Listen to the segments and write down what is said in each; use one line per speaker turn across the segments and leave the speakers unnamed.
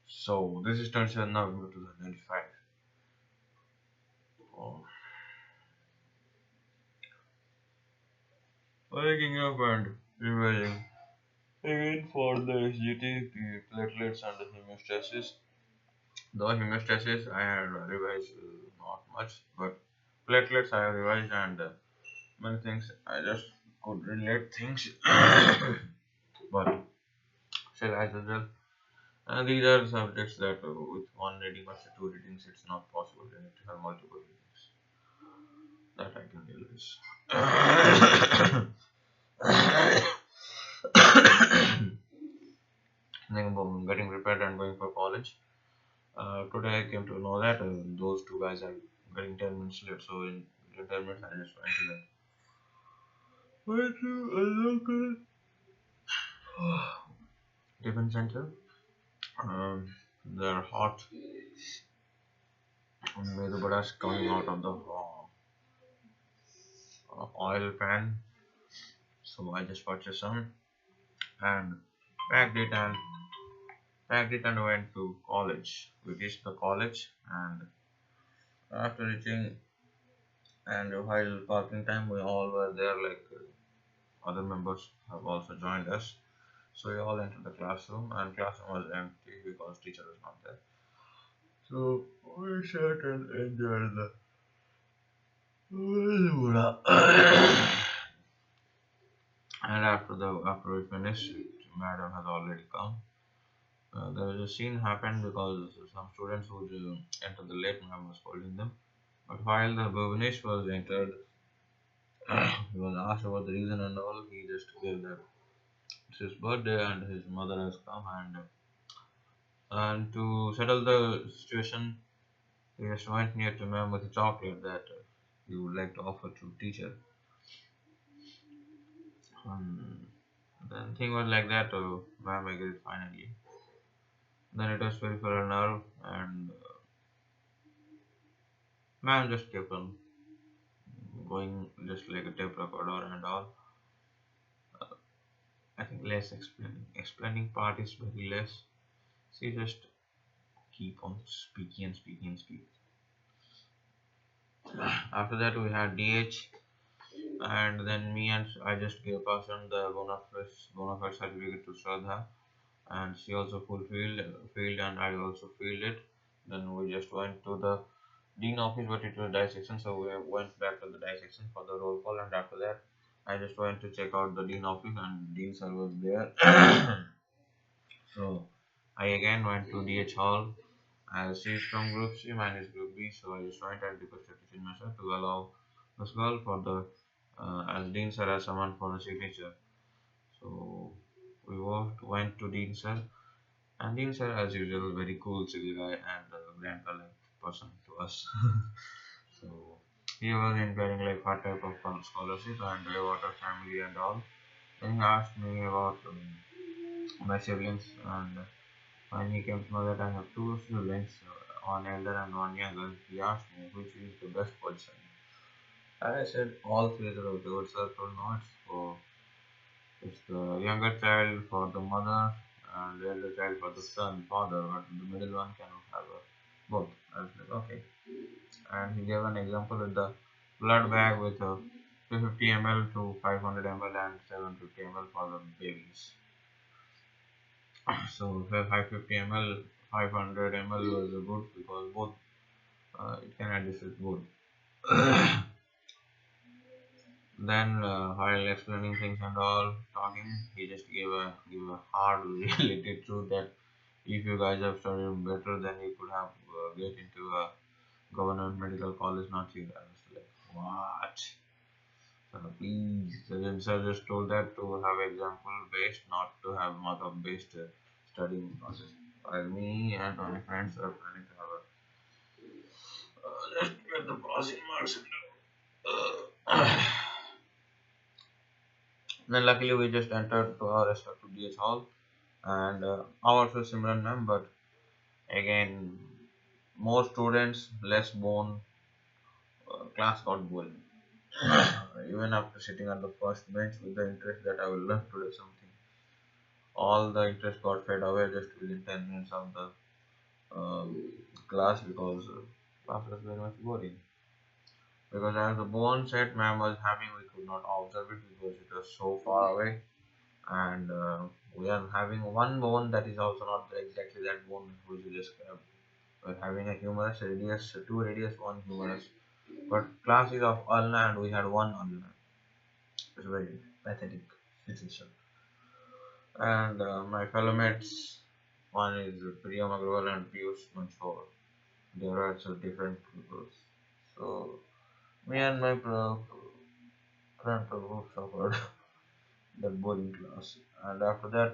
So this is 27 November 2025. Oh, waking up and revising again for the SGT, the platelets and the hemostasis. Though hemostasis I had revised not much, but platelets I have revised and many things I just could relate things, but still as well. And these are subjects that with one reading or two readings it's not possible. You need to have multiple readings. That I can realize. Then getting prepared and going for college. Today I came to know that those two guys are getting 10 minutes late, so in 10 minutes I just went to a local tiffin center. They're hot medu vadas coming out of the oil pan, so I just purchased some and packed it and went to college. We reached the college and after reaching and while parking time we all were there like other members have also joined us. So we all entered the classroom and classroom was empty because teacher was not there. So we sat and enjoyed the and after we finished, madam has already come. There was a scene happened because some students would enter the late, madam was scolding them. But while the Bhuvanesh was entered, he was asked about the reason and all. He just gave that it's his birthday and his mother has come and to settle the situation, he just went near to ma'am with a chocolate that he would like to offer to teacher. Um, then thing was like that. Ma'am agreed finally. Then it was very for a nerve, and ma'am just kept on going just like a tape recorder and all. I think less explaining. Explaining part is very less. She just keep on speaking and speaking and speaking. After that we had DH, and then me and I just gave person the Bonafide certificate to Shraddha, and she also filled and I also filled it. Then we just went to the dean office, but it was dissection, so we went back to the dissection for the roll call, and after that I just went to check out the dean office, and dean sir was there. So I again went to DH hall as she's from group C, mine is group B, so I just went and requested to change myself to allow this girl for the as dean sir as someone for the signature. So we went to dean sir, and dean sir as usual very cool chill guy and grandpa like person to us. So he was inquiring like what type of scholarship and what our family and all. Then he asked me about my siblings, and when he came to know that I have two siblings, one elder and one younger, he asked me which is the best position. I said all three are good, sir. So no, it's the younger child for the mother and the elder child for the son, father, but the middle one cannot have both. I was like, okay. And he gave an example with the blood bag with a 250 ml to 500 ml and 750 ml for the babies. So 550 ml, 500 ml was good because both it can adjust with both. Then while explaining things and all talking, he just gave a hard reality truth that if you guys have studied better, then you could have get into a government medical college, not here. I was like, what? Please, the sir just told that to have example based, not to have method based studying process. While me and my friends are planning to have a just get the passing marks. Then luckily we just entered to our respective DH hall, and ours was similar name, but again more students, less bone. Class got boring. Even after sitting on the first bench with the interest that I will learn today something. all the interest got fade away just within 10 minutes of the class because class was very much boring. Because as the bone set ma'am was having, we could not observe it because it was so far away, and we are having one bone that is also not exactly that bone which we described. We're having a humerus radius, two radius, one humerus. But class is of ulna and we had one ulna. It's a very pathetic situation. And my fellow mates, one is Priyam Agrawal and Piyush Manchor. They are also different people. So me and my friend group suffered that boring class. And after that,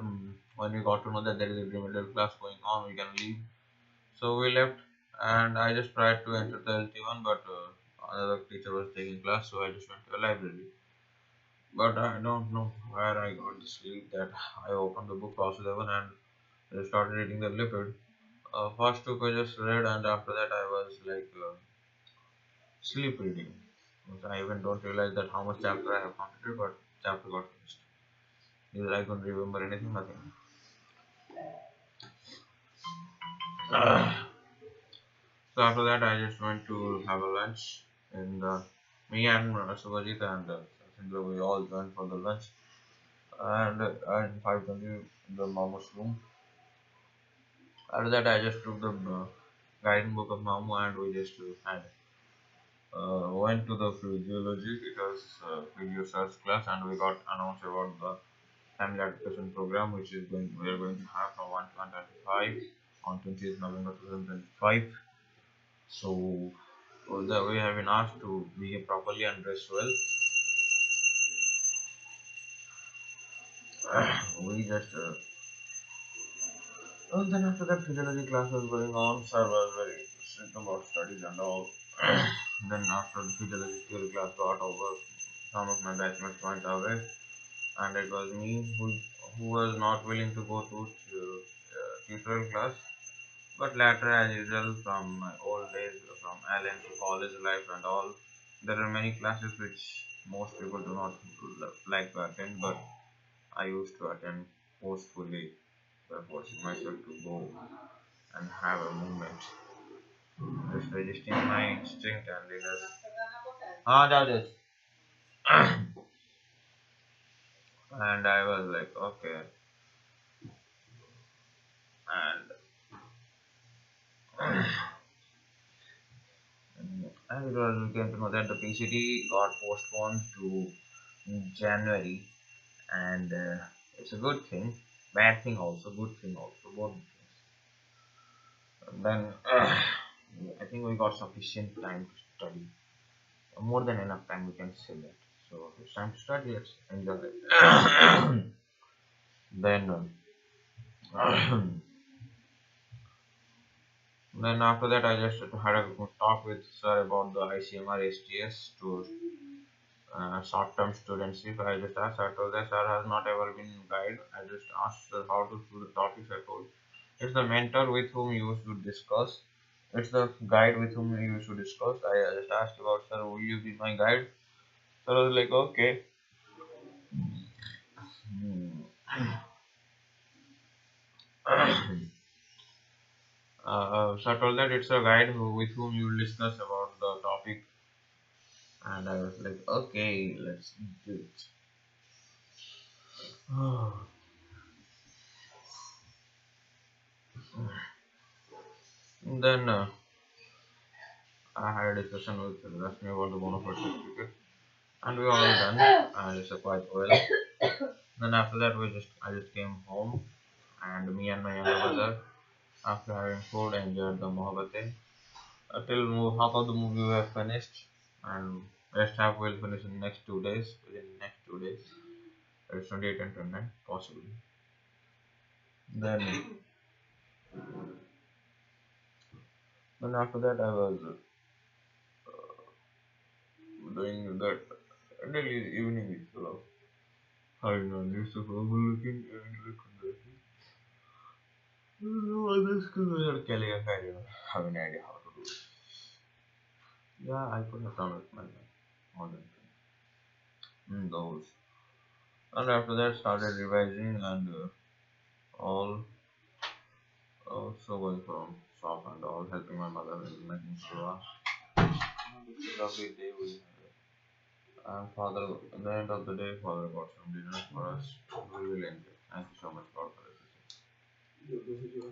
when we got to know that there is a remedial class going on, we can leave. So we left, and I just tried to enter the LT1, but another teacher was taking class, so I just went to the library. But I don't know where I got the sleep that I opened the book class 11 and I started reading the lipid. First two pages read, and after that I was like sleep reading. I even don't realize that how much chapter I have completed, but chapter got finished. Either I couldn't remember anything, nothing. So after that, I just went to have a lunch, and me and Subhajit and Rathindra, we all joined for the lunch, and at 5:20 in the Mamu's room. After that, I just took the guiding book of Mamu and we just had went to the physiology. It was physio search class, and we got announced about the family education program, which is going we are going to have from 1 to 125 on 20th November 2025. So we have been asked to behave properly and dress well. We just well, then after that physiology class was going on, sir was very strict about studies and all. Then after the physiology theory class got over, some of my batchmates went away, and it was me who was not willing to go to tutorial class. But later, as usual, from my old days, from Allen to college life and all, there are many classes which most people do not like to attend, but I used to attend forcefully by forcing myself to go and have a movement, just resisting my instinct and inner. Ah, that is. And I was like, okay, and as it was, we came to know that the PCT got postponed to January, and it's a good thing, bad thing also, good thing also, both things. And then I think we got sufficient time to study, more than enough time, we can say that. So it's time to study. Let's enjoy it. then then after that, I just had a talk with sir about the ICMR STS to short-term studentship. I just asked, I told that sir has not ever been guide. I just asked sir how to do the topics. I told it's the mentor with whom you should discuss. It's the guide with whom you should discuss. I just asked about sir, will you be my guide? Sir was like, okay. Hmm. So I told that it's a guide with whom you will discuss about the topic, and I was like, okay, let's do it. Then I had a discussion with Rashmi about the Bonafide Certificate, and we all done, and it's quite well. Then after that, I just came home, and me and my younger brother, after having food, enjoyed the Mohabettin. Till half of the movie we have finished, and rest half will finish in next 2 days. Within next 2 days, it's 28 and 29 possibly. Then then after that, I was doing that daily evening ritual. I know newspaper looking and looking. No, this is Kelly. I don't have any idea how to do it. Yeah, I could have done it myself. More than those. And after that, started revising and all also going from shop and all, helping my mother in making halwa. It's a lovely day we had. And father, at the end of the day, father got some dinner for us. We will enjoy. Thank you so much for the